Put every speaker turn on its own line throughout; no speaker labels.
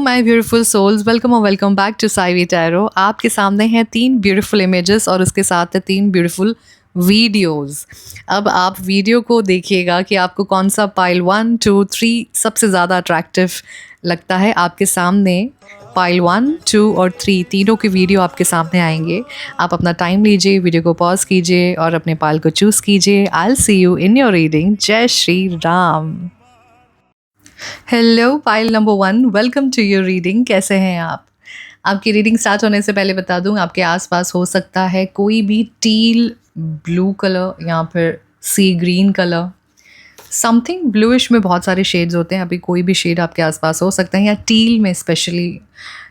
My beautiful souls, welcome और welcome back to साइवी tarot. आपके सामने हैं 3 ब्यूटीफुल इमेजेस और उसके साथ है 3 ब्यूटीफुल वीडियोस। अब आप वीडियो को देखिएगा कि आपको कौन सा पाइल 1, 2, 3 सबसे ज़्यादा अट्रैक्टिव लगता है। आपके सामने पाइल 1, 2 और 3 तीनों के वीडियो आपके सामने आएंगे। आप अपना टाइम लीजिए, वीडियो को पॉज कीजिए और अपने पाइल को चूज़ कीजिए। I will see you in your reading. जय Shri Ram. Hello pile number 1, welcome to your reading. कैसे हैं आप? आपकी रीडिंग स्टार्ट होने से पहले बता दूं, आपके आसपास हो सकता है कोई भी टील ब्लू कलर या फिर सी ग्रीन कलर, समथिंग ब्लूइश में बहुत सारे शेड्स होते हैं। अभी कोई भी शेड आपके आसपास हो सकता है या टील में स्पेशली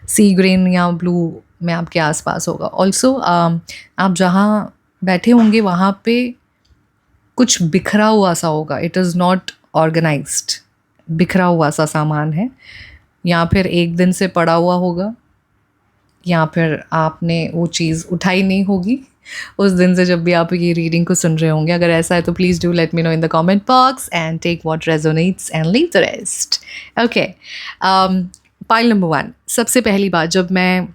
सी ग्रीन या ब्लू में आपके आसपास होगा। ऑल्सो आप जहाँ बैठे होंगे वहाँ पे कुछ बिखरा हुआ सा होगा। इट इज़ नॉट ऑर्गेनाइज्ड, बिखरा हुआ सा सामान है, या फिर एक दिन से पड़ा हुआ होगा, या फिर आपने वो चीज़ उठाई नहीं होगी उस दिन से जब भी आप ये रीडिंग को सुन रहे होंगे। अगर ऐसा है तो please do let me know in the comment box and take what resonates and leave the rest. Okay, pile number 1। सबसे पहली बात, जब मैं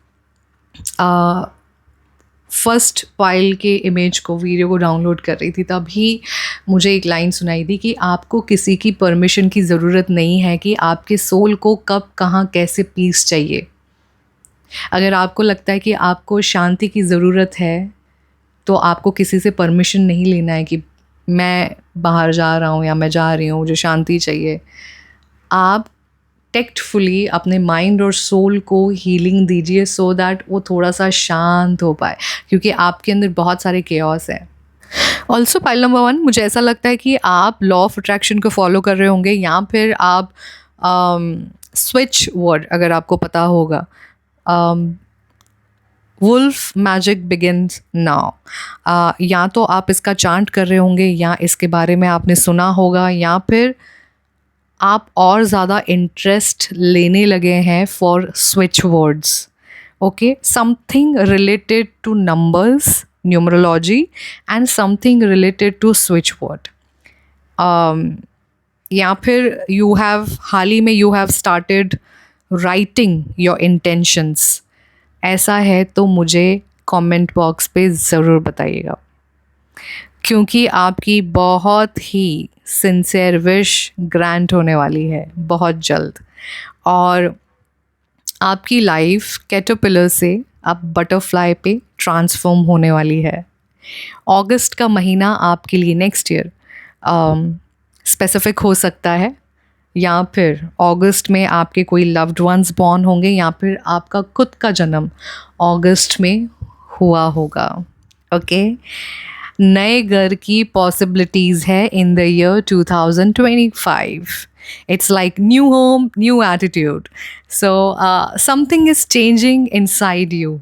फर्स्ट पाइल के इमेज को, वीडियो को डाउनलोड कर रही थी, तभी मुझे एक लाइन सुनाई दी कि आपको किसी की परमिशन की ज़रूरत नहीं है कि आपके सोल को कब, कहाँ, कैसे पीस चाहिए। अगर आपको लगता है कि आपको शांति की ज़रूरत है तो आपको किसी से परमिशन नहीं लेना है कि मैं बाहर जा रहा हूँ या मैं जा रही हूँ, मुझे शांति चाहिए। आप टेक्टफुली अपने माइंड और सोल को हीलिंग दीजिए सो दैट वो थोड़ा सा शांत हो पाए, क्योंकि आपके अंदर बहुत सारे केओस है। ऑल्सो पाइल नंबर 1, मुझे ऐसा लगता है कि आप लॉ ऑफ अट्रैक्शन को फॉलो कर रहे होंगे, या फिर आप स्विच वर्ड, अगर आपको पता होगा, वुल्फ मैजिक बिगिन्स नाउ, या तो आप इसका चांट कर रहे होंगे या इसके बारे में आपने सुना होगा, या फिर आप और ज़्यादा इंटरेस्ट लेने लगे हैं for switch words. Okay, something related to numbers, numerology, and something related to switch word. या फिर यू हैव हाल ही में you have started writing your intentions. ऐसा है तो मुझे कमेंट बॉक्स पे ज़रूर बताइएगा, क्योंकि आपकी बहुत ही सिंसियर विश ग्रांट होने वाली है बहुत जल्द, और आपकी लाइफ कैटरपिलर से अब बटरफ्लाई पे ट्रांसफॉर्म होने वाली है। अगस्त का महीना आपके लिए नेक्स्ट ईयर स्पेसिफिक हो सकता है, या फिर अगस्त में आपके कोई लव्ड वंस बॉर्न होंगे, या फिर आपका खुद का जन्म अगस्त में हुआ होगा। ओके, नए घर की पॉसिबिलिटीज़ है in the year 2025. It's like new home, new attitude. So something is changing inside you,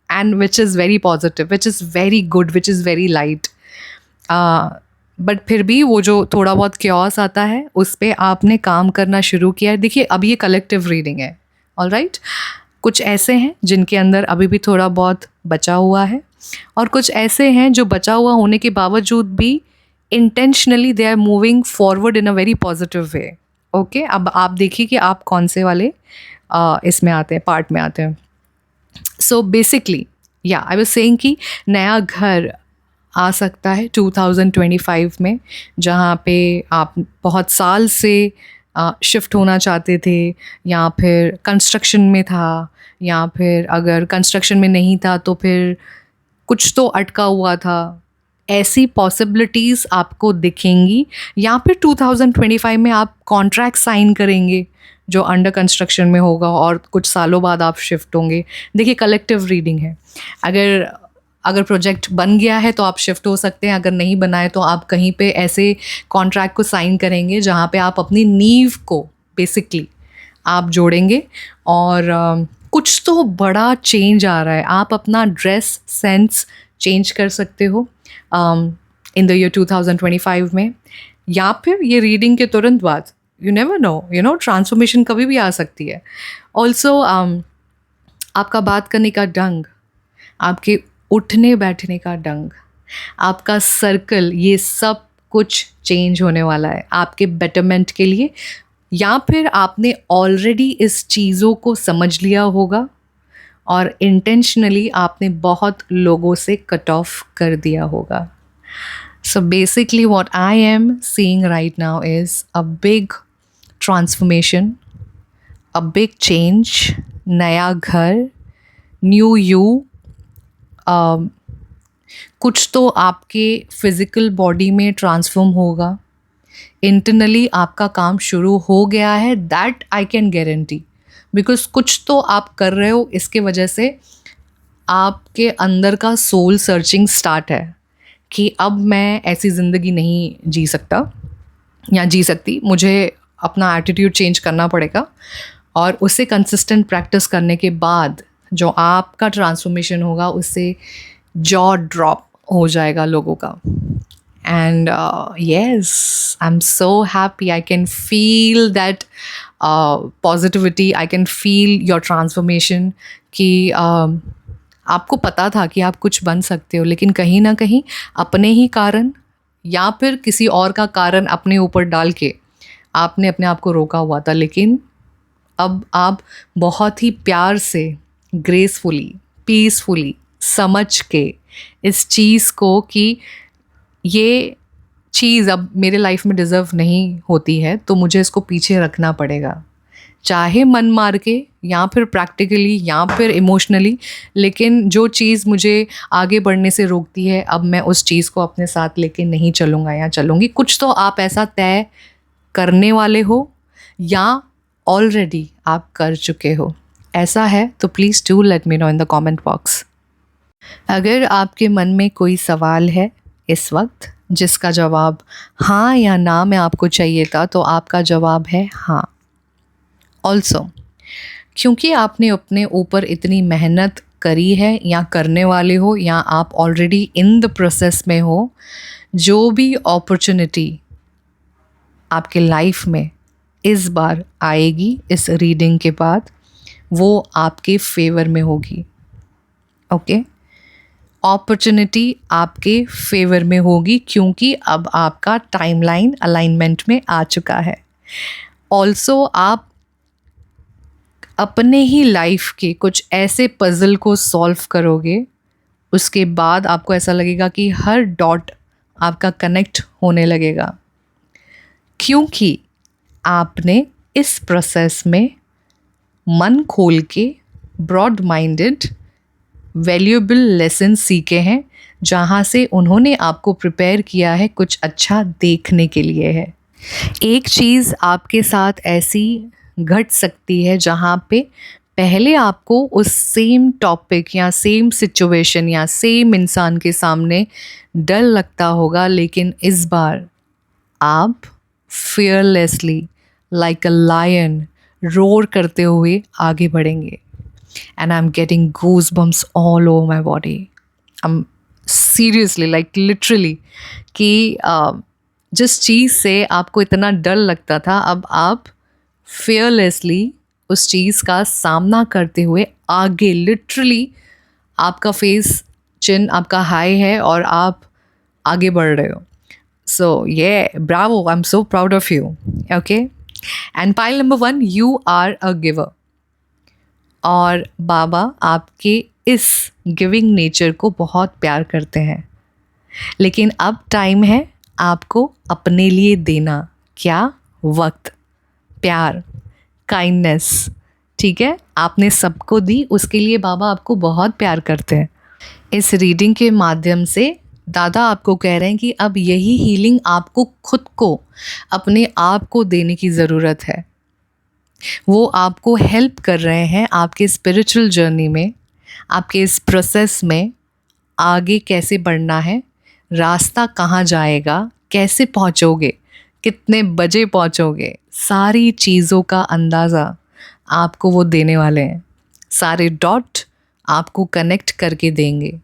and which is very positive, which is very good, which is very light. But फिर भी वो जो थोड़ा बहुत क्योस आता है उस पर आपने काम करना शुरू किया है। देखिए, अब ये कलेक्टिव रीडिंग है, ऑल राइट। कुछ ऐसे हैं जिनके अंदर अभी भी थोड़ा बहुत बचा हुआ है, और कुछ ऐसे हैं जो बचा हुआ होने के बावजूद भी intentionally they are moving forward in a very positive way. Okay, अब आप देखिए कि आप कौन से वाले इसमें आते हैं, पार्ट में आते हैं। सो बेसिकली या आई वाज सेइंग कि नया घर आ सकता है 2025 में, जहाँ पे आप बहुत साल से शिफ्ट होना चाहते थे, या फिर कंस्ट्रक्शन में था, या फिर अगर कंस्ट्रक्शन में नहीं था तो फिर कुछ तो अटका हुआ था। ऐसी पॉसिबिलिटीज़ आपको दिखेंगी, या फिर 2025 में आप कॉन्ट्रैक्ट साइन करेंगे जो अंडर कंस्ट्रक्शन में होगा, और कुछ सालों बाद आप शिफ्ट होंगे। देखिए, कलेक्टिव रीडिंग है। अगर प्रोजेक्ट बन गया है तो आप शिफ्ट हो सकते हैं, अगर नहीं बना है तो आप कहीं पे ऐसे कॉन्ट्रैक्ट को साइन करेंगे जहाँ पे आप अपनी नींव को बेसिकली आप जोड़ेंगे, और कुछ तो बड़ा चेंज आ रहा है। आप अपना ड्रेस सेंस चेंज कर सकते हो इन द ईयर 2025 में, या फिर ये रीडिंग के तुरंत बाद, यू नेवर नो, ट्रांसफॉर्मेशन कभी भी आ सकती है। ऑल्सो आपका बात करने का ढंग, आपके उठने बैठने का ढंग, आपका सर्कल, ये सब कुछ चेंज होने वाला है आपके बेटरमेंट के लिए। या फिर आपने ऑलरेडी इस चीज़ों को समझ लिया होगा और इंटेंशनली आपने बहुत लोगों से कट ऑफ कर दिया होगा. So basically, what I am seeing right now is a big transformation, a big change, नया घर, न्यू यू. कुछ तो आपके फिज़िकल बॉडी में ट्रांसफॉर्म होगा. इंटरनली आपका काम शुरू हो गया है, that I can guarantee. Because कुछ तो आप कर रहे हो, इसके वजह से आपके अंदर का सोल सर्चिंग स्टार्ट है कि अब मैं ऐसी ज़िंदगी नहीं जी सकता या जी सकती, मुझे अपना एटीट्यूड चेंज करना पड़ेगा. और उसे कंसिस्टेंट प्रैक्टिस करने के बाद जो आपका ट्रांसफॉर्मेशन होगा उससे जॉ ड्रॉप हो जाएगा लोगों का. And yes, I am so happy. I can feel that positivity, I can feel your transformation कि आपको पता था कि आप कुछ बन सकते हो, लेकिन कहीं ना कहीं अपने ही कारण या फिर किसी और का कारण अपने ऊपर डाल के आपने अपने आप को रोका हुआ था. लेकिन अब आप बहुत ही प्यार से, ग्रेसफुली, पीसफुली समझ के इस चीज़ को कि ये चीज़ अब मेरे लाइफ में डिज़र्व नहीं होती है, तो मुझे इसको पीछे रखना पड़ेगा, चाहे मन मार के या फिर प्रैक्टिकली या फिर इमोशनली. लेकिन जो चीज़ मुझे आगे बढ़ने से रोकती है, अब मैं उस चीज़ को अपने साथ लेके नहीं चलूँगा या चलूँगी. कुछ तो आप ऐसा तय करने वाले हो या ऑलरेडी आप कर चुके हो. ऐसा है तो please do let me know in the comment box. अगर आपके मन में कोई सवाल है इस वक्त जिसका जवाब हाँ या ना में आपको चाहिए था, तो आपका जवाब है हाँ. ऑल्सो क्योंकि आपने अपने ऊपर इतनी मेहनत करी है या करने वाले हो या आप ऑलरेडी इन द प्रोसेस में हो, जो भी अपॉर्चुनिटी आपके लाइफ में इस बार आएगी इस रीडिंग के बाद, वो आपके फेवर में होगी. ओके, अपॉर्चुनिटी आपके फेवर में होगी क्योंकि अब आपका टाइमलाइन अलाइनमेंट में आ चुका है. ऑल्सो आप अपने ही लाइफ के कुछ ऐसे पज़ल को सॉल्व करोगे, उसके बाद आपको ऐसा लगेगा कि हर डॉट आपका कनेक्ट होने लगेगा, क्योंकि आपने इस प्रोसेस में मन खोल के ब्रॉड माइंडेड वैल्यूएबल लेसन सीखे हैं, जहाँ से उन्होंने आपको प्रिपेयर किया है कुछ अच्छा देखने के लिए है. एक चीज़ आपके साथ ऐसी घट सकती है जहाँ पे पहले आपको उस सेम टॉपिक या सेम सिचुएशन या सेम इंसान के सामने डर लगता होगा, लेकिन इस बार आप fearlessly like a lion roar करते हुए आगे बढ़ेंगे. And I am getting goose bumps all over my body. I am seriously, like literally, कि जिस चीज़ से आपको इतना डर लगता था, अब आप फियरलेसली उस चीज़ का सामना करते हुए आगे, लिटरली आपका फेस, चिन आपका हाई है और आप आगे बढ़ रहे हो. सो ये bravo, I am so proud of you. Okay, and pile number 1, you are a giver. और बाबा आपके इस गिविंग नेचर को बहुत प्यार करते हैं, लेकिन अब टाइम है आपको अपने लिए देना. क्या? वक्त, प्यार, काइंडनेस. ठीक है, आपने सबको दी, उसके लिए बाबा आपको बहुत प्यार करते हैं. इस रीडिंग के माध्यम से दादा आपको कह रहे हैं कि अब यही हीलिंग आपको खुद को, अपने आप को देने की ज़रूरत है. वो आपको हेल्प कर रहे हैं आपके स्पिरिचुअल जर्नी में, आपके इस प्रोसेस में आगे कैसे बढ़ना है, रास्ता कहाँ जाएगा, कैसे पहुँचोगे, कितने बजे पहुँचोगे, सारी चीज़ों का अंदाज़ा आपको वो देने वाले हैं. सारे डॉट आपको कनेक्ट करके देंगे.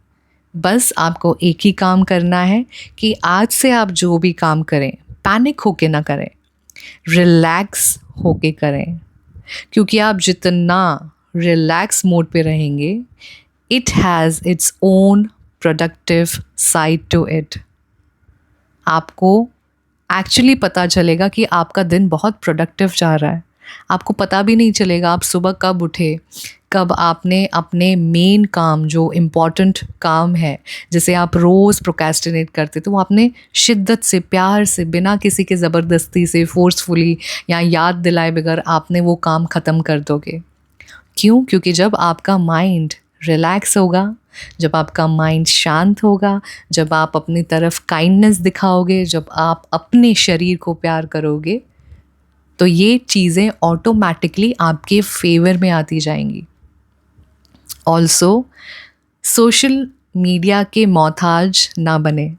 बस आपको एक ही काम करना है कि आज से आप जो भी काम करें, पैनिक होके ना करें, रिलैक्स होके करें. क्योंकि आप जितना रिलैक्स मोड पे रहेंगे, it has its own productive side to it. आपको एक्चुअली पता चलेगा कि आपका दिन बहुत प्रोडक्टिव जा रहा है। आपको पता भी नहीं चलेगा आप सुबह कब उठे, कब आपने अपने मेन काम जो इम्पॉर्टेंट काम है जिसे आप रोज़ प्रोक्रेस्टिनेट करते तो वो आपने शिद्दत से, प्यार से, बिना किसी के ज़बरदस्ती से, फोर्सफुली या याद दिलाए बगैर आपने वो काम ख़त्म कर दोगे। क्यों? क्योंकि जब आपका माइंड रिलैक्स होगा, जब आपका माइंड शांत होगा, जब आप अपनी तरफ काइंडनेस दिखाओगे, जब आप अपने शरीर को प्यार करोगे, तो ये चीज़ें ऑटोमेटिकली आपके फेवर में आती जाएंगी। ऑल्सो सोशल मीडिया के मोहताज ना बने।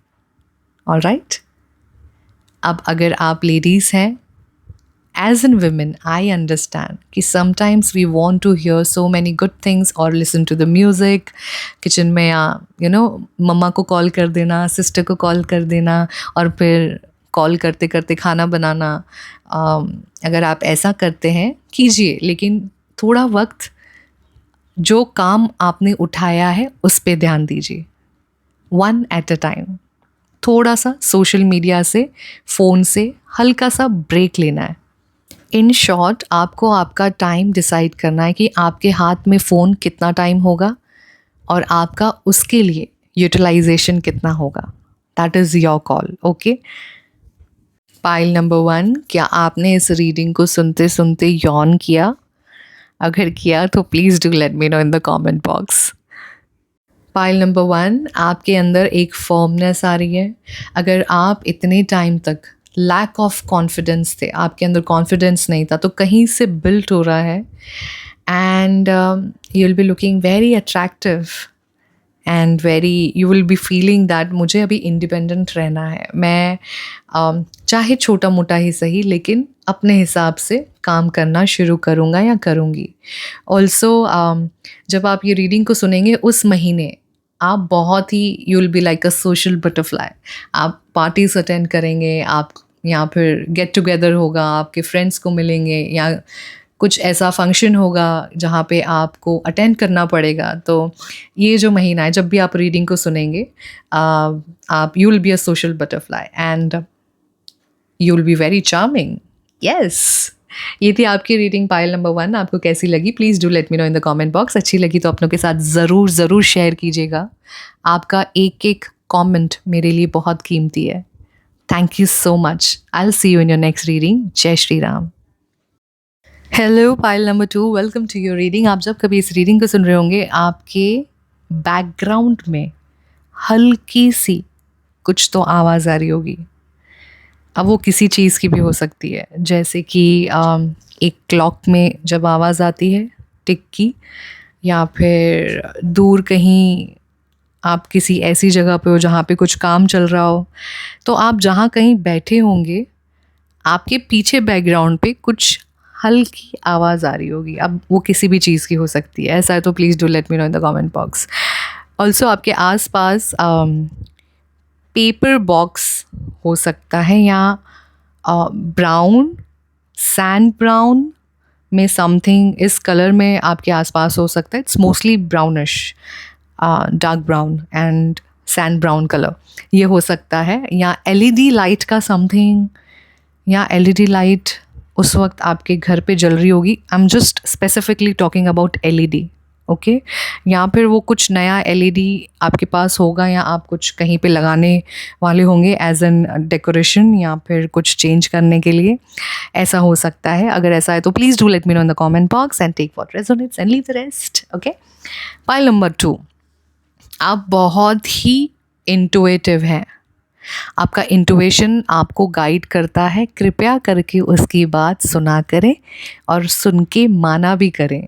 ऑलराइट? अब अगर आप लेडीज़ हैं, as an women I understand कि sometimes we want to hear so many good things और listen to the music kitchen में, या मम्मा को कॉल कर देना, सिस्टर को कॉल कर देना और फिर कॉल करते करते खाना बनाना। अगर आप ऐसा करते हैं कीजिए, लेकिन थोड़ा वक्त जो काम आपने उठाया है उस पे ध्यान दीजिए, वन एट अ टाइम। थोड़ा सा सोशल मीडिया से, फ़ोन से हल्का सा ब्रेक लेना है। इन शॉर्ट, आपको आपका टाइम डिसाइड करना है कि आपके हाथ में फ़ोन कितना टाइम होगा और आपका उसके लिए यूटिलाइजेशन कितना होगा। That is your call. Okay, pile number 1, क्या आपने इस रीडिंग को सुनते सुनते यॉन किया? अगर किया तो please do let me know in the comment box. Pile number 1, आपके अंदर एक फर्मनेस आ रही है। अगर आप इतने टाइम तक लैक ऑफ कॉन्फिडेंस थे, आपके अंदर कॉन्फिडेंस नहीं था, तो कहीं से बिल्ट हो रहा है। And you will be looking very attractive and very, you will be feeling that मुझे अभी इंडिपेंडेंट रहना है। मैं चाहे छोटा मोटा ही सही, लेकिन अपने हिसाब से काम करना शुरू करूँगा या करूँगी। ऑल्सो जब आप ये रीडिंग को सुनेंगे उस महीने आप बहुत ही, you will be like a social butterfly. आप पार्टीज अटेंड करेंगे, आप या फिर गेट टुगेदर होगा, आपके फ्रेंड्स को मिलेंगे, या कुछ ऐसा फंक्शन होगा जहाँ पे आपको अटेंड करना पड़ेगा। तो ये जो महीना है, जब भी आप रीडिंग को सुनेंगे, आप you will be a social butterfly and you will be very charming. Yes, ये थी आपकी रीडिंग पाइल नंबर 1। आपको कैसी लगी please do let me know in the comment box. अच्छी लगी तो अपनों के साथ ज़रूर शेयर कीजिएगा। आपका एक एक कमेंट मेरे लिए बहुत कीमती है। Thank you so much. I will see you in your next reading. जय Shri Ram. Hello pile number 2, welcome to your reading. आप जब कभी इस रीडिंग को सुन रहे होंगे, आपके बैकग्राउंड में हल्की सी कुछ तो आवाज़ आ रही होगी। अब वो किसी चीज़ की भी हो सकती है, जैसे कि एक क्लॉक में जब आवाज़ आती है टिक की, या फिर दूर कहीं आप किसी ऐसी जगह पे हो जहाँ पे कुछ काम चल रहा हो, तो आप जहाँ कहीं बैठे होंगे, आपके पीछे बैकग्राउंड पे कुछ हल्की आवाज़ आ रही होगी। अब वो किसी भी चीज़ की हो सकती है। ऐसा है तो please do let me know in the comment box. Also आपके आसपास पेपर बॉक्स हो सकता है, या ब्राउन, सैंड ब्राउन में समथिंग इस कलर में आपके आसपास हो सकता है। It's mostly brownish, dark brown and sand brown colour ये हो सकता है, या एलईडी लाइट का समथिंग, या एलईडी लाइट उस वक्त आपके घर पे जल रही होगी। I am just specifically talking about LED. Okay, या फिर वो कुछ नया एलईडी आपके पास होगा, या आप कुछ कहीं पे लगाने वाले होंगे एज एन डेकोरेशन, या फिर कुछ चेंज करने के लिए। ऐसा हो सकता है। अगर ऐसा है तो please do let me know in the comment box and take what resonates and leave the rest. Okay, pile number 2, आप बहुत ही इंटुइटिव हैं। आपका इंटुइशन आपको गाइड करता है। कृपया करके उसकी बात सुना करें और सुन के माना भी करें,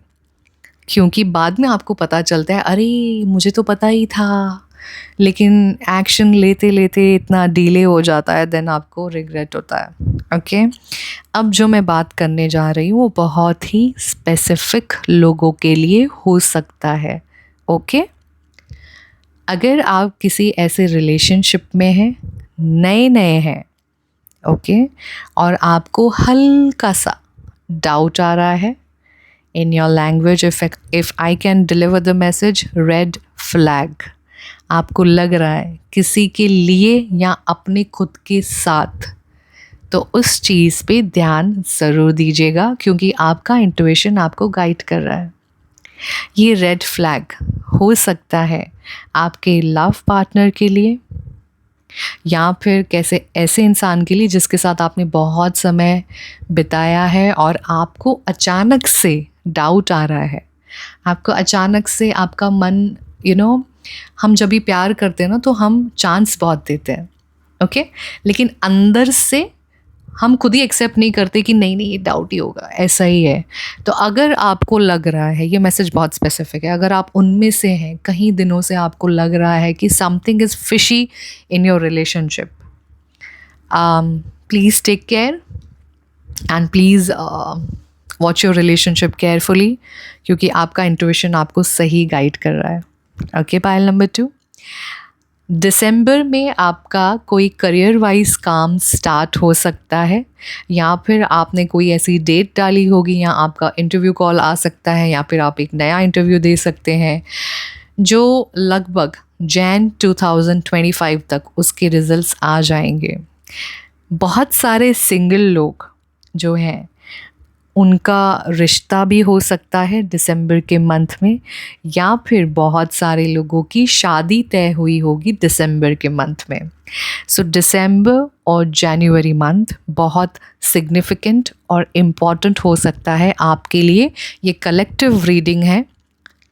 क्योंकि बाद में आपको पता चलता है अरे मुझे तो पता ही था, लेकिन एक्शन लेते लेते इतना डिले हो जाता है, देन आपको रिग्रेट होता है। ओके, अब जो मैं बात करने जा रही हूँ वो बहुत ही स्पेसिफिक लोगों के लिए हो सकता है। ओके, अगर आप किसी ऐसे रिलेशनशिप में हैं, नए हैं, ओके, और आपको हल्का सा डाउट आ रहा है in your language, if I can deliver the message, red flag, आपको लग रहा है किसी के लिए या अपने खुद के साथ तो उस चीज़ पे ध्यान ज़रूर दीजिएगा, क्योंकि आपका इंट्यूशन आपको गाइड कर रहा है। ये रेड फ्लैग हो सकता है आपके लव पार्टनर के लिए, या फिर कैसे ऐसे इंसान के लिए जिसके साथ आपने बहुत समय बिताया है और आपको अचानक से डाउट आ रहा है। आपको अचानक से आपका मन हम जब भी प्यार करते हैं ना तो हम चांस बहुत देते हैं, ओके, लेकिन अंदर से हम खुद ही एक्सेप्ट नहीं करते कि नहीं नहीं ये डाउट ही होगा, ऐसा ही है। तो अगर आपको लग रहा है, ये मैसेज बहुत स्पेसिफिक है, अगर आप उनमें से हैं, कहीं दिनों से आपको लग रहा है कि something is fishy in your relationship, please take care and please watch your relationship carefully, क्योंकि आपका इंट्यूशन आपको सही गाइड कर रहा है। ओके, पायल नंबर 2, दिसंबर में आपका कोई करियर वाइज काम स्टार्ट हो सकता है, या फिर आपने कोई ऐसी डेट डाली होगी, या आपका इंटरव्यू कॉल आ सकता है, या फिर आप एक नया इंटरव्यू दे सकते हैं जो लगभग जैन 2025 तक उसके रिजल्ट्स आ जाएंगे। बहुत सारे सिंगल लोग जो हैं उनका रिश्ता भी हो सकता है दिसंबर के मंथ में, या फिर बहुत सारे लोगों की शादी तय हुई होगी दिसंबर के मंथ में। सो दिसंबर और जनवरी मंथ बहुत सिग्निफिकेंट और इम्पॉर्टेंट हो सकता है आपके लिए। ये कलेक्टिव रीडिंग है,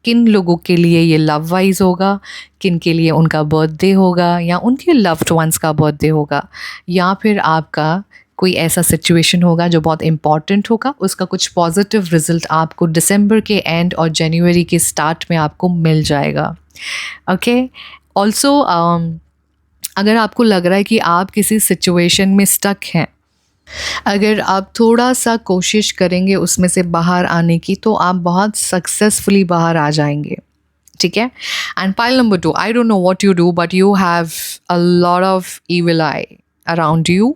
किन लोगों के लिए ये लव वाइज होगा, किन के लिए उनका बर्थडे होगा, या उनके लव्ड वंस का बर्थडे होगा, या फिर आपका कोई ऐसा सिचुएशन होगा जो बहुत इम्पॉर्टेंट होगा, उसका कुछ पॉजिटिव रिजल्ट आपको दिसंबर के एंड और जनवरी के स्टार्ट में आपको मिल जाएगा। ओके, ऑल्सो अगर आपको लग रहा है कि आप किसी सिचुएशन में स्टक हैं, अगर आप थोड़ा सा कोशिश करेंगे उसमें से बाहर आने की, तो आप बहुत सक्सेसफुली बाहर आ जाएंगे, ठीक है। And pile number 2, I don't know what you do but you have a lot of evil I around you,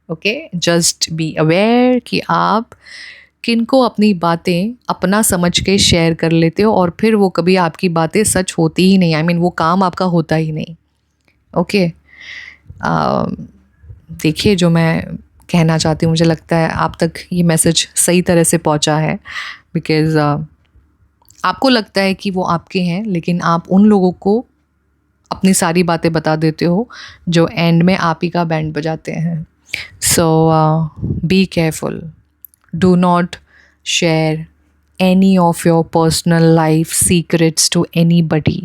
okay. Just be aware कि आप किनको अपनी बातें अपना समझ के शेयर कर लेते हो और फिर वो कभी आपकी बातें सच होती ही नहीं, आई मीन वो काम आपका होता ही नहीं, ओके। देखिए, जो मैं कहना चाहती हूँ, मुझे लगता है आप तक ये मैसेज सही तरह से पहुँचा है, बिकॉज़ आपको लगता है कि वो आपके हैं, लेकिन आप उन लोगों को अपनी सारी बातें बता देते हो जो एंड में आप ही का बैंड बजाते हैं। So be careful. Do not share any of your personal life secrets to anybody.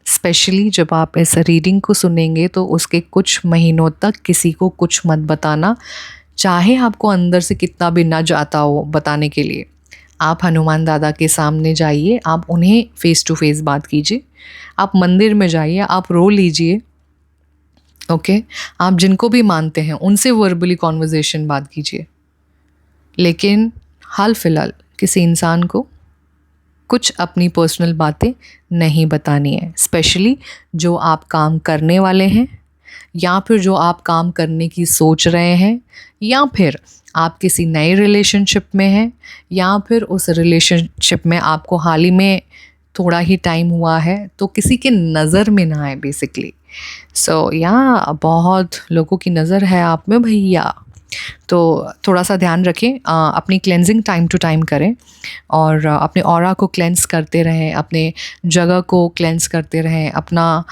Specially जब आप ऐसा रीडिंग को सुनेंगे तो उसके कुछ महीनों तक किसी को कुछ मत बताना, चाहे आपको अंदर से कितना भी नज आता हो बताने के लिए। आप हनुमान दादा के सामने जाइए, आप उन्हें फ़ेस टू फेस बात कीजिए, आप मंदिर में जाइए, आप रो लीजिए, ओके। आप जिनको भी मानते हैं उनसे वर्बली कॉन्वर्जेशन बात कीजिए, लेकिन हाल फिलहाल किसी इंसान को कुछ अपनी पर्सनल बातें नहीं बतानी है, स्पेशली जो आप काम करने वाले हैं, या फिर जो आप काम करने की सोच रहे हैं, या फिर आप किसी नए रिलेशनशिप में हैं, या फिर उस रिलेशनशिप में आपको हाल ही में थोड़ा ही टाइम हुआ है, तो किसी के नज़र में ना आए बेसिकली। सो या बहुत लोगों की नज़र है आप में भैया, तो थोड़ा सा ध्यान रखें, अपनी क्लेंजिंग टाइम टू टाइम करें, और अपने ऑरा को क्लेंस करते रहें, अपने जगह को क्लेंस करते रहें, अपना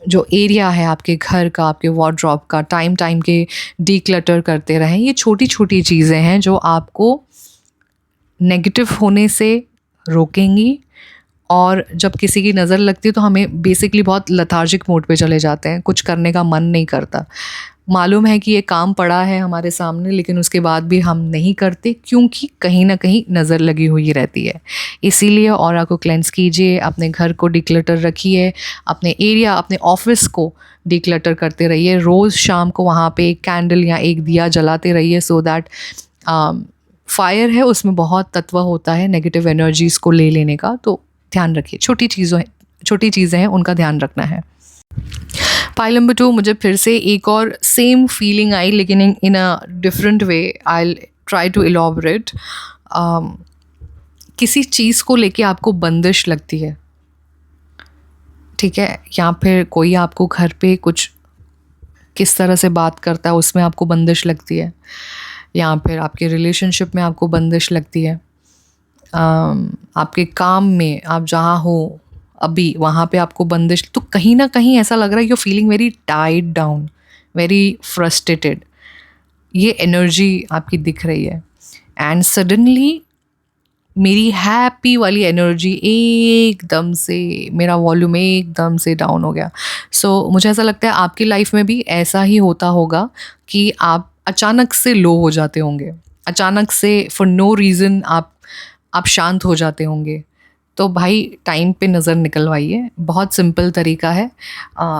जो एरिया है आपके घर का, आपके वार्डरोब का, टाइम टाइम के डीक्लटर करते रहें। ये छोटी छोटी चीज़ें हैं जो आपको नेगेटिव होने से रोकेंगी, और जब किसी की नज़र लगती है तो हमें बेसिकली बहुत लथार्जिक मोड पे चले जाते हैं, कुछ करने का मन नहीं करता। मालूम है कि ये काम पड़ा है हमारे सामने, लेकिन उसके बाद भी हम नहीं करते, क्योंकि कहीं ना कहीं नज़र लगी हुई रहती है। इसीलिए ऑरा को क्लेंस कीजिए, अपने घर को डिक्लटर रखिए, अपने एरिया, अपने ऑफिस को डिक्लटर करते रहिए, रोज़ शाम को वहाँ पे एक कैंडल या एक दिया जलाते रहिए, सो दैट फायर है उसमें बहुत तत्व होता है नेगेटिव एनर्जीज़ को ले लेने का, तो ध्यान रखिए। छोटी चीज़ें हैं उनका ध्यान रखना है। पाइल नंबर 2, मुझे फिर से एक और सेम फीलिंग आई, लेकिन in a different way. I try to elaborate. किसी चीज़ को लेके आपको बंदिश लगती है, ठीक है, या फिर कोई आपको घर पे कुछ किस तरह से बात करता है उसमें आपको बंदिश लगती है, या फिर आपके रिलेशनशिप में आपको बंदिश लगती है, आपके काम में आप जहाँ हो अभी वहाँ पे आपको बंदिश, तो कहीं ना कहीं ऐसा लग रहा है you feeling very tied down, very frustrated, ये एनर्जी आपकी दिख रही है। एंड सडनली मेरी हैप्पी वाली एनर्जी एकदम से, मेरा वॉल्यूम एकदम से डाउन हो गया। मुझे ऐसा लगता है आपकी लाइफ में भी ऐसा ही होता होगा कि आप अचानक से लो हो जाते होंगे, अचानक से फॉर नो रीज़न आप शांत हो जाते होंगे। तो भाई टाइम पे नज़र निकलवाइए, बहुत सिंपल तरीका है।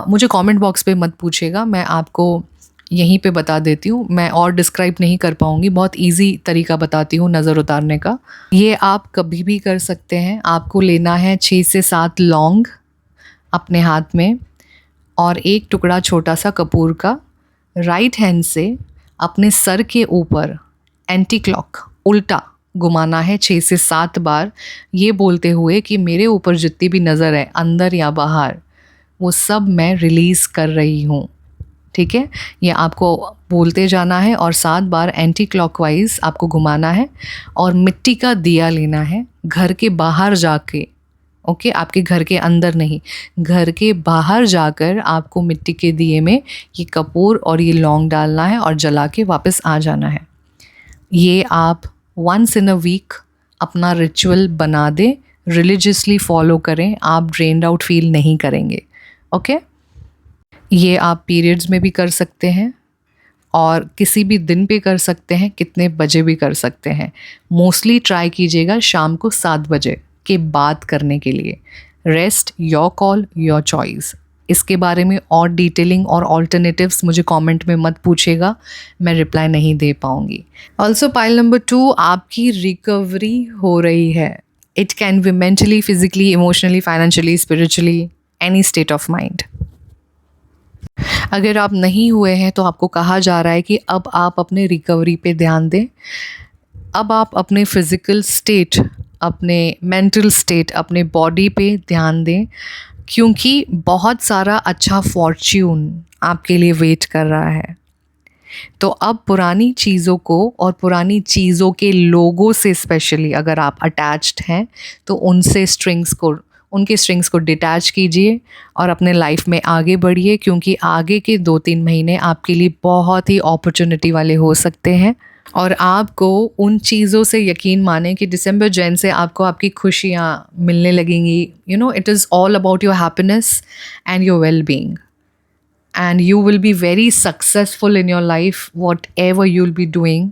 मुझे कमेंट बॉक्स पे मत पूछिएगा, मैं आपको यहीं पे बता देती हूँ, मैं और डिस्क्राइब नहीं कर पाऊँगी, बहुत इजी तरीका बताती हूँ नज़र उतारने का। ये आप कभी भी कर सकते हैं। आपको लेना है 6 से 7 लौंग अपने हाथ में और एक टुकड़ा छोटा सा कपूर का। राइट हैंड से अपने सर के ऊपर एंटी क्लॉक उल्टा घुमाना है 6 से 7 बार, ये बोलते हुए कि मेरे ऊपर जितनी भी नज़र है अंदर या बाहर, वो सब मैं रिलीज़ कर रही हूँ। ठीक है, ये आपको बोलते जाना है और 7 बार एंटी क्लॉकवाइज आपको घुमाना है। और मिट्टी का दिया लेना है घर के बाहर जाके, ओके, आपके घर के अंदर नहीं, घर के बाहर जाकर आपको मिट्टी के दिए में ये कपूर और ये लौंग डालना है और जला के वापस आ जाना है। ये आप वंस इन अ वीक अपना रिचुअल बना दें, रिलीजियसली फॉलो करें, आप ड्रेन्ड आउट फील नहीं करेंगे। ओके, ये आप पीरियड्स में भी कर सकते हैं और किसी भी दिन पे कर सकते हैं, कितने बजे भी कर सकते हैं। मोस्टली ट्राई कीजिएगा शाम को 7 बजे के बाद करने के लिए। Rest your call, your choice. इसके बारे में और डिटेलिंग और ऑल्टरनेटिव्स मुझे कमेंट में मत पूछेगा, मैं रिप्लाई नहीं दे पाऊँगी। ऑल्सो पाइल नंबर 2, आपकी रिकवरी हो रही है। It can be mentally, physically, emotionally, financially, spiritually, any state of mind. अगर आप नहीं हुए हैं तो आपको कहा जा रहा है कि अब आप अपने रिकवरी पे ध्यान दें। अब आप अपने फिज़िकल स्टेट, अपने मेंटल स्टेट, अपने बॉडी पे ध्यान दें, क्योंकि बहुत सारा अच्छा फॉर्च्यून आपके लिए वेट कर रहा है। तो अब पुरानी चीज़ों को और पुरानी चीज़ों के लोगों से स्पेशली अगर आप अटैच्ड हैं तो उनके स्ट्रिंग्स को डिटैच कीजिए और अपने लाइफ में आगे बढ़िए, क्योंकि आगे के 2-3 महीने आपके लिए बहुत ही अपॉर्चुनिटी वाले हो सकते हैं। और आपको उन चीज़ों से यकीन माने कि दिसंबर जैन से आपको आपकी खुशियाँ मिलने लगेंगी। You know, it is all about your happiness and your well being, and you will be very successful in your life whatever you'll be doing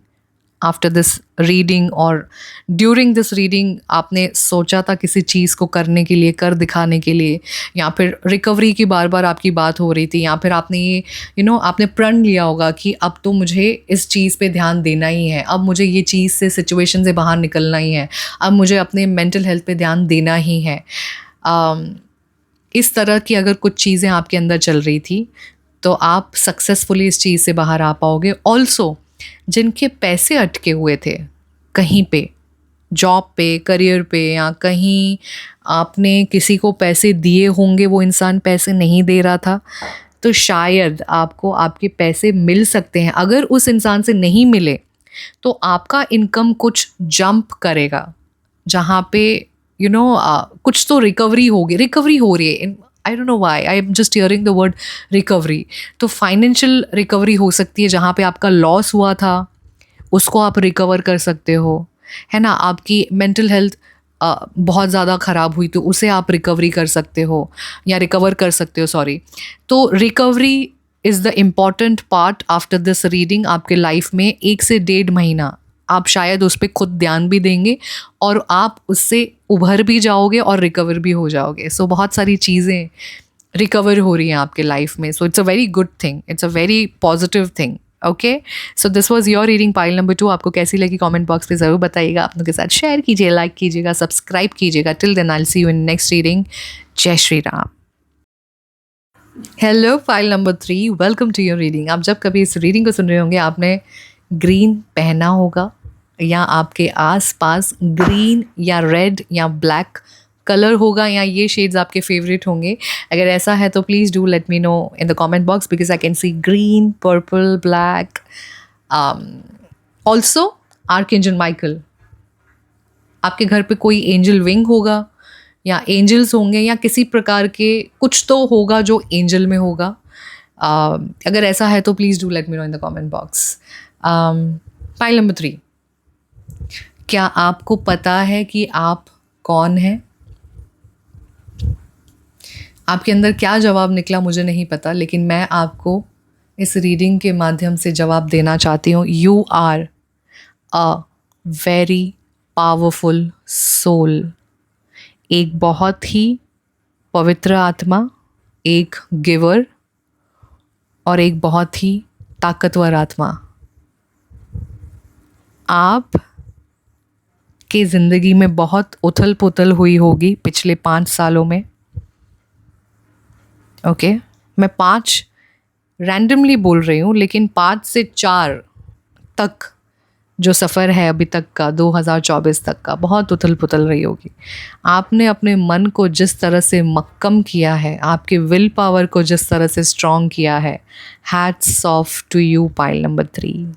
after this reading, और during this reading आपने सोचा था किसी चीज़ को करने के लिए, कर दिखाने के लिए, या फिर रिकवरी की बार बार आपकी बात हो रही थी, या फिर आपने ये आपने प्रण लिया होगा कि अब तो मुझे इस चीज़ पे ध्यान देना ही है, अब मुझे ये चीज़ से, सिचुएशन से बाहर निकलना ही है, अब मुझे अपने मेंटल हेल्थ पे ध्यान देना ही है। इस तरह की अगर कुछ चीज़ें आपके अंदर चल रही थी तो आप सक्सेसफुली इस चीज़ से बाहर आ पाओगे। ऑल्सो जिनके पैसे अटके हुए थे कहीं पे, जॉब पे, करियर पे, या कहीं आपने किसी को पैसे दिए होंगे, वो इंसान पैसे नहीं दे रहा था, तो शायद आपको आपके पैसे मिल सकते हैं। अगर उस इंसान से नहीं मिले तो आपका इनकम कुछ जंप करेगा, जहाँ पे कुछ तो रिकवरी हो रही है। I don't know why I am just hearing the word recovery. तो फाइनेंशियल रिकवरी हो सकती है, जहाँ पे आपका लॉस हुआ था उसको आप रिकवर कर सकते हो, है ना। आपकी मेंटल हेल्थ बहुत ज़्यादा ख़राब हुई तो उसे आप रिकवरी कर सकते हो, या रिकवर कर सकते हो, सॉरी। तो recovery is the important part after this reading. आपके लाइफ में 1 से 1.5 महीना आप शायद उस पर खुद ध्यान भी देंगे और आप उससे उभर भी जाओगे और रिकवर भी हो जाओगे। सो बहुत सारी चीज़ें रिकवर हो रही हैं आपके लाइफ में। So it's a very good thing, it's a very positive thing. Okay, so this was your reading pile number 2। आपको कैसी लगी कमेंट बॉक्स पे ज़रूर बताइएगा, अपनों के साथ शेयर कीजिए, लाइक कीजिएगा, सब्सक्राइब कीजिएगा। Till then I will see you in next reading. जय Shri Ram. Hello file number 3, welcome to your reading. आप जब कभी इस रीडिंग को सुन रहे होंगे आपने ग्रीन पहना होगा, या आपके आसपास ग्रीन या रेड या ब्लैक कलर होगा या ये शेड्स आपके फेवरेट होंगे? अगर ऐसा है तो please do let me know in the comment box, because I can see green, purple, black. Also archangel Michael, आपके घर पे कोई एंजल विंग होगा या एंजल्स होंगे या किसी प्रकार के कुछ तो होगा जो एंजल में होगा. अगर ऐसा है तो please do let me know in the comment box. Pile number 3, क्या आपको पता है कि आप कौन हैं? आपके अंदर क्या जवाब निकला मुझे नहीं पता, लेकिन मैं आपको इस रीडिंग के माध्यम से जवाब देना चाहती हूँ. You are a very powerful soul. एक बहुत ही पवित्र आत्मा, एक गिवर और एक बहुत ही ताकतवर आत्मा. आप की ज़िंदगी में बहुत उथल पुथल हुई होगी पिछले 5 सालों में. ओके, मैं 5 रैंडमली बोल रही हूँ, लेकिन 5 से 4 तक जो सफ़र है अभी तक का, 2024 तक का, बहुत उथल पुथल रही होगी. आपने अपने मन को जिस तरह से मक्कम किया है, आपके विल पावर को जिस तरह से स्ट्रॉन्ग किया है, hats off to you pile number 3.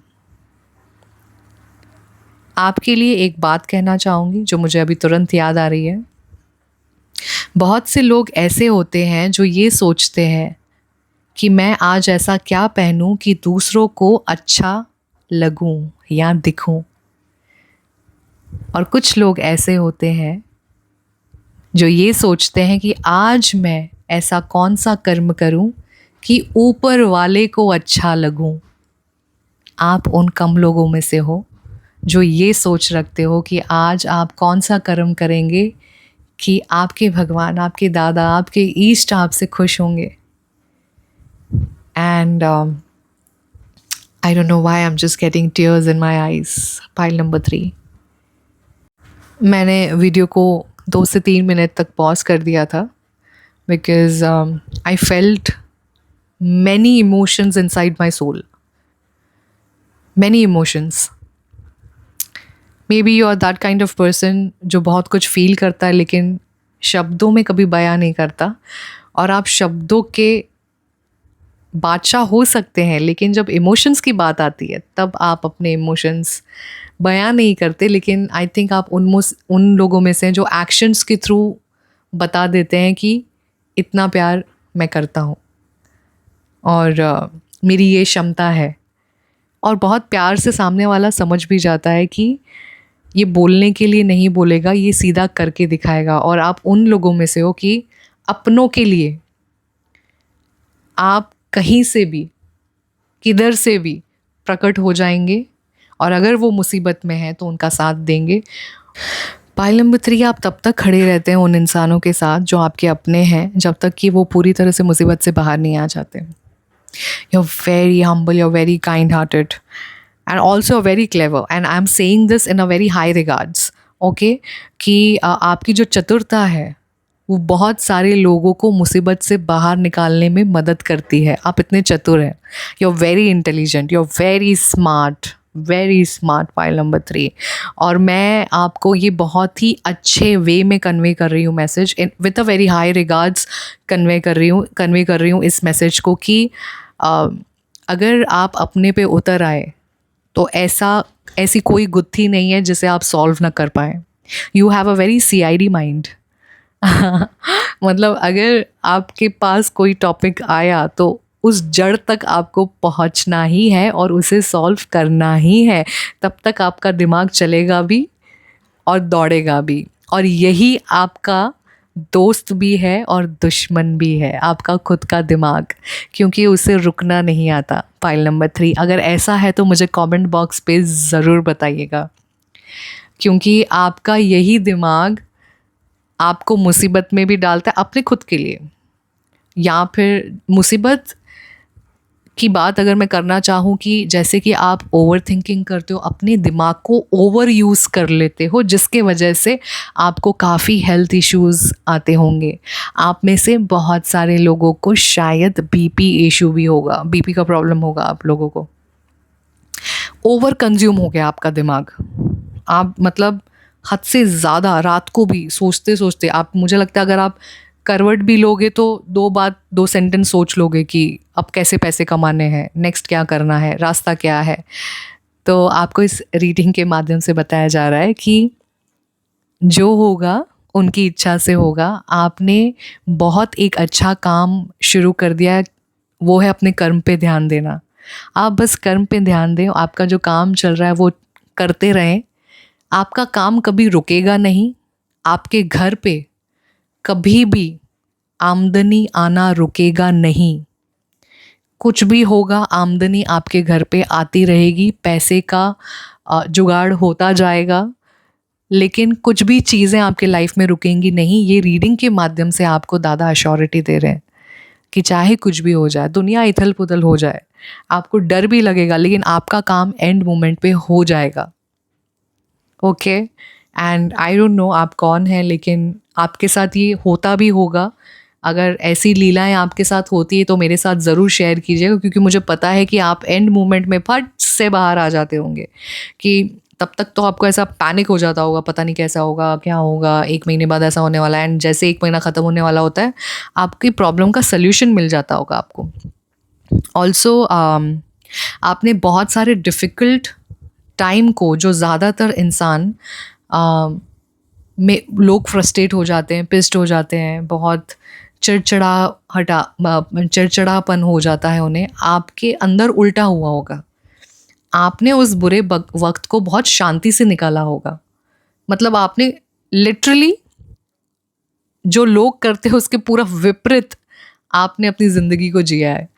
आपके लिए एक बात कहना चाहूँगी जो मुझे अभी तुरंत याद आ रही है. बहुत से लोग ऐसे होते हैं जो ये सोचते हैं कि मैं आज ऐसा क्या पहनूं कि दूसरों को अच्छा लगूं या दिखूं. और कुछ लोग ऐसे होते हैं जो ये सोचते हैं कि आज मैं ऐसा कौन सा कर्म करूं कि ऊपर वाले को अच्छा लगूं. आप उन कम लोगों में से हो जो ये सोच रखते हो कि आज आप कौन सा कर्म करेंगे कि आपके भगवान, आपके दादा, आपके ईष्ट आपसे खुश होंगे. And I don't know why I'm just getting tears in my eyes. Pile number 3. मैंने वीडियो को 2 से 3 मिनट तक पॉज कर दिया था because I felt many emotions inside my soul. Many emotions. Maybe you are that kind of person जो बहुत कुछ फील करता है लेकिन शब्दों में कभी बयां नहीं करता, और आप शब्दों के बादशाह हो सकते हैं, लेकिन जब इमोशंस की बात आती है तब आप अपने इमोशंस बयां नहीं करते. लेकिन आई थिंक आप उन लोगों में से हैं जो एक्शंस के थ्रू बता देते हैं कि इतना प्यार मैं करता हूँ और मेरी ये क्षमता है. और बहुत प्यार से सामने वाला समझ भी जाता है कि ये बोलने के लिए नहीं बोलेगा, ये सीधा करके दिखाएगा. और आप उन लोगों में से हो कि अपनों के लिए आप कहीं से भी, किधर से भी प्रकट हो जाएंगे, और अगर वो मुसीबत में है तो उनका साथ देंगे. पाइल नंबर 3, आप तब तक खड़े रहते हैं उन इंसानों के साथ जो आपके अपने हैं, जब तक कि वो पूरी तरह से मुसीबत से बाहर नहीं आ जाते. You are very humble, you are very kind hearted and also very clever, and I am saying this in a very high regards. Okay, कि आपकी जो चतुरता है वो बहुत सारे लोगों को मुसीबत से बाहर निकालने में मदद करती है. आप इतने चतुर हैं. You are very intelligent, you are very smart pile number 3. और मैं आपको ये बहुत ही अच्छे वे में कन्वे कर रही हूँ message, with a very high regards convey कर रही हूँ इस मैसेज को कि अगर आप अपने पे उतर आए तो ऐसी कोई गुत्थी नहीं है जिसे आप सॉल्व ना कर पाएँ. You have a very CID mind. मतलब अगर आपके पास कोई टॉपिक आया तो उस जड़ तक आपको पहुंचना ही है और उसे सॉल्व करना ही है. तब तक आपका दिमाग चलेगा भी और दौड़ेगा भी, और यही आपका दोस्त भी है और दुश्मन भी है, आपका खुद का दिमाग, क्योंकि उसे रुकना नहीं आता. पाइल नंबर 3, अगर ऐसा है तो मुझे कमेंट बॉक्स पे ज़रूर बताइएगा, क्योंकि आपका यही दिमाग आपको मुसीबत में भी डालता है अपने खुद के लिए. या फिर मुसीबत की बात अगर मैं करना चाहूँ कि जैसे कि आप ओवर थिंकिंग करते हो, अपने दिमाग को ओवर यूज़ कर लेते हो, जिसके वजह से आपको काफ़ी हेल्थ इश्यूज़ आते होंगे. आप में से बहुत सारे लोगों को शायद BP इशू भी होगा, BP का प्रॉब्लम होगा आप लोगों को. ओवर कंज्यूम हो गया आपका दिमाग. आप मतलब हद से ज़्यादा रात को भी सोचते सोचते आप, मुझे लगता है अगर आप करवट भी लोगे तो 2 सेंटेंस सोच लोगे कि अब कैसे पैसे कमाने हैं, नेक्स्ट क्या करना है, रास्ता क्या है। तो आपको इस रीडिंग के माध्यम से बताया जा रहा है कि जो होगा उनकी इच्छा से होगा। आपने बहुत एक अच्छा काम शुरू कर दिया है, वो है अपने कर्म पे ध्यान देना। आप बस कर्म पे ध्यान दें, आपका जो काम चल रहा है वो करते रहें। आपका काम कभी रुकेगा नहीं। आपके घर पे कभी भी आमदनी आना रुकेगा नहीं। कुछ भी होगा, आमदनी आपके घर पे आती रहेगी, पैसे का जुगाड़ होता जाएगा, लेकिन कुछ भी चीज़ें आपके लाइफ में रुकेंगी नहीं। ये रीडिंग के माध्यम से आपको दादा अश्योरिटी दे रहे हैं कि चाहे कुछ भी हो जाए, दुनिया इथल पुथल हो जाए, आपको डर भी लगेगा, लेकिन आपका काम एंड मोमेंट पे हो जाएगा। Okay, and I don't know आप कौन हैं, लेकिन आपके साथ ये होता भी होगा। अगर ऐसी लीलाएं आपके साथ होती है तो मेरे साथ ज़रूर शेयर कीजिएगा, क्योंकि मुझे पता है कि आप एंड मोमेंट में फट से बाहर आ जाते होंगे। कि तब तक तो आपको ऐसा पैनिक हो जाता होगा, पता नहीं कैसा होगा, क्या होगा, 1 महीने बाद ऐसा होने वाला है, एंड जैसे 1 महीना ख़त्म होने वाला होता है आपकी प्रॉब्लम का सल्यूशन मिल जाता होगा आपको। ऑल्सो आपने बहुत सारे डिफ़िकल्ट टाइम को, जो ज़्यादातर इंसान में लोग फ्रस्ट्रेट हो जाते हैं, पिस्ड हो जाते हैं, बहुत चिड़चिड़ापन हो जाता है उन्हें, आपके अंदर उल्टा हुआ होगा। आपने उस बुरे वक्त को बहुत शांति से निकाला होगा। मतलब आपने लिटरली जो लोग करते हैं उसके पूरा विपरीत आपने अपनी ज़िंदगी को जिया है।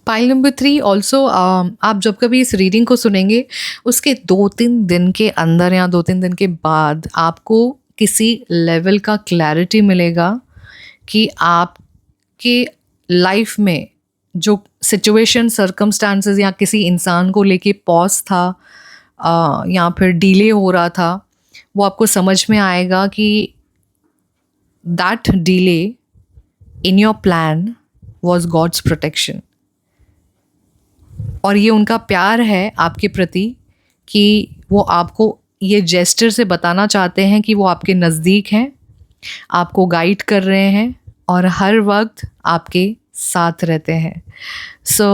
पाइल नंबर 3 ऑल्सो, आप जब कभी इस रीडिंग को सुनेंगे उसके 2-3 दिन के अंदर या 2-3 दिन के बाद आपको किसी लेवल का क्लैरिटी मिलेगा कि आपके लाइफ में जो सिचुएशन, सर्कमस्टांसेस या किसी इंसान को लेके पॉज था या फिर डिले हो रहा था, वो आपको समझ में आएगा कि that delay in your plan was God's protection. और ये उनका प्यार है आपके प्रति कि वो आपको ये जेस्चर से बताना चाहते हैं कि वो आपके नज़दीक हैं, आपको गाइड कर रहे हैं और हर वक्त आपके साथ रहते हैं। सो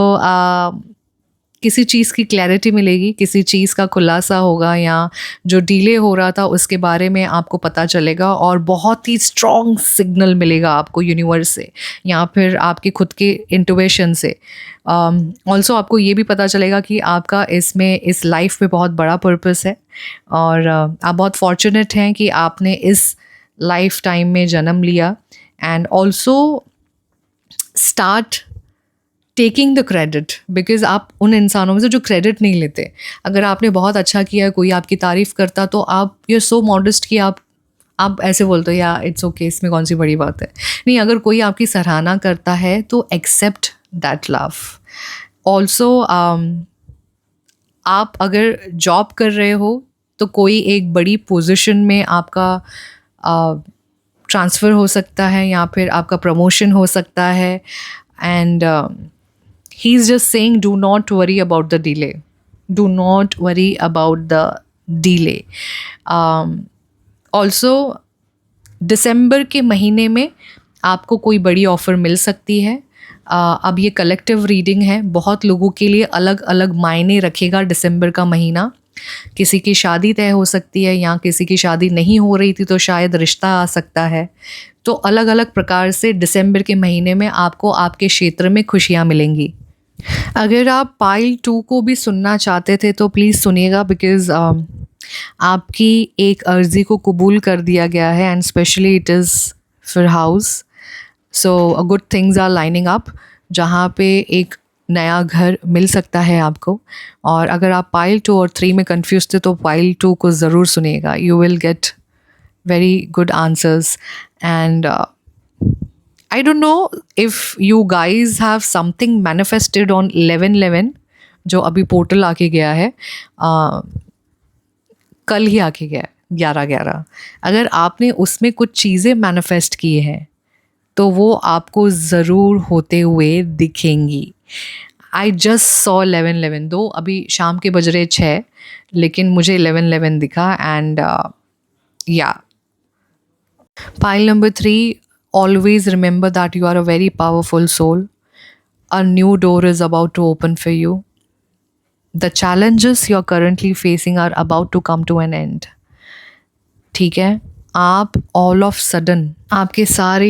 किसी चीज़ की क्लैरिटी मिलेगी, किसी चीज़ का खुलासा होगा, या जो डिले हो रहा था उसके बारे में आपको पता चलेगा और बहुत ही स्ट्रॉन्ग सिग्नल मिलेगा आपको यूनिवर्स से या फिर आपके खुद के इंट्यूशन से। ऑल्सो आपको ये भी पता चलेगा कि आपका इसमें, इस लाइफ में बहुत बड़ा पर्पस है और आप बहुत फॉर्चुनेट हैं कि आपने इस लाइफ टाइम में जन्म लिया। And also start taking the credit, because आप उन इंसानों में से जो क्रेडिट नहीं लेते। अगर आपने बहुत अच्छा किया, कोई आपकी तारीफ़ करता, तो आप यू आर सो मॉडेस्ट कि आप ऐसे बोलते हो या इट्स ओके, इसमें कौन सी बड़ी बात है। नहीं, अगर कोई आपकी सराहना करता है तो एक्सेप्ट दैट लव। ऑल्सो आप अगर जॉब कर रहे हो तो कोई एक बड़ी पोजीशन में आपका ट्रांसफ़र हो सकता है या फिर आपका प्रमोशन हो सकता है। And he is just saying, do not worry about the delay. Do not worry about the delay. Also, दिसंबर के महीने में आपको कोई बड़ी ऑफ़र मिल सकती है। अब ये कलेक्टिव रीडिंग है, बहुत लोगों के लिए अलग अलग मायने रखेगा दिसंबर का महीना। किसी की शादी तय हो सकती है या किसी की शादी नहीं हो रही थी तो शायद रिश्ता आ सकता है। तो अलग अलग प्रकार से दिसंबर के महीने में आपको आपके क्षेत्र में खुशियाँ मिलेंगी। अगर आप पाइल 2 को भी सुनना चाहते थे तो प्लीज़ सुनिएगा, बिकॉज़ आपकी एक अर्ज़ी को कबूल कर दिया गया है and specially it is for house. So good things are lining up, जहाँ पे एक नया घर मिल सकता है आपको। और अगर आप पाइल 2 और 3 में कंफ्यूज थे तो पाइल 2 को ज़रूर सुनिएगा, you will get very good answers. And I don't know if you guys have something manifested on 11/11, जो अभी पोर्टल आके गया है, कल ही आके गया है 11/11। अगर आपने उसमें कुछ चीज़ें मैनिफेस्ट की हैं तो वो आपको ज़रूर होते हुए दिखेंगी। आई जस्ट सॉ 11:11, दो अभी शाम के बज रहे 6, लेकिन मुझे 11:11 दिखा एंड या. Pile number 3, always remember that you are a very powerful soul. A new door is about to open for you. The challenges you're currently facing are about to come to an end. ठीक है, आप all of sudden आपके सारे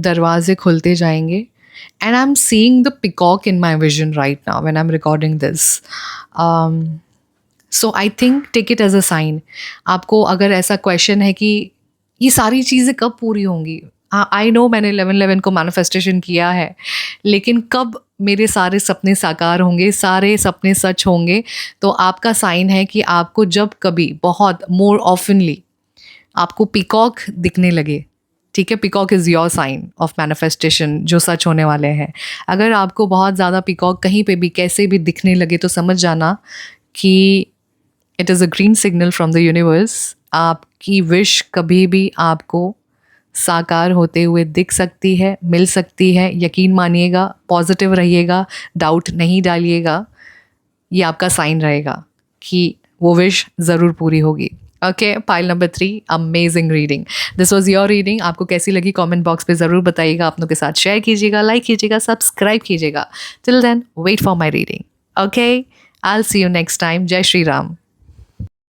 दरवाजे खुलते जाएंगे. And I'm seeing the peacock in my vision right now when I'm recording this. So I think take it as a sign. आपको अगर ऐसा क्वेश्चन है कि ये सारी चीज़ें कब पूरी होंगी, आई नो मैंने 11:11 को मैनिफेस्टेशन किया है, लेकिन कब मेरे सारे सपने साकार होंगे, सारे सपने सच होंगे. तो आपका साइन है कि आपको जब कभी बहुत मोर ऑफनली आपको पीकॉक दिखने लगे, ठीक है, peacock is your sign of manifestation जो सच होने वाले हैं. अगर आपको बहुत ज़्यादा पीकॉक कहीं पे भी कैसे भी दिखने लगे तो समझ जाना कि it is a green signal from the universe. आपकी विश कभी भी आपको साकार होते हुए दिख सकती है, मिल सकती है. यकीन मानिएगा, पॉजिटिव रहिएगा, डाउट नहीं डालिएगा. ये आपका साइन रहेगा कि वो विश ज़रूर पूरी होगी. Okay, pile number 3, amazing reading. This was your reading. आपको कैसी लगी कमेंट बॉक्स पे ज़रूर बताइएगा. अपनों के साथ शेयर कीजिएगा, लाइक कीजिएगा, सब्सक्राइब कीजिएगा. Till then wait for my reading. Okay, I will see you next time. जय श्री राम.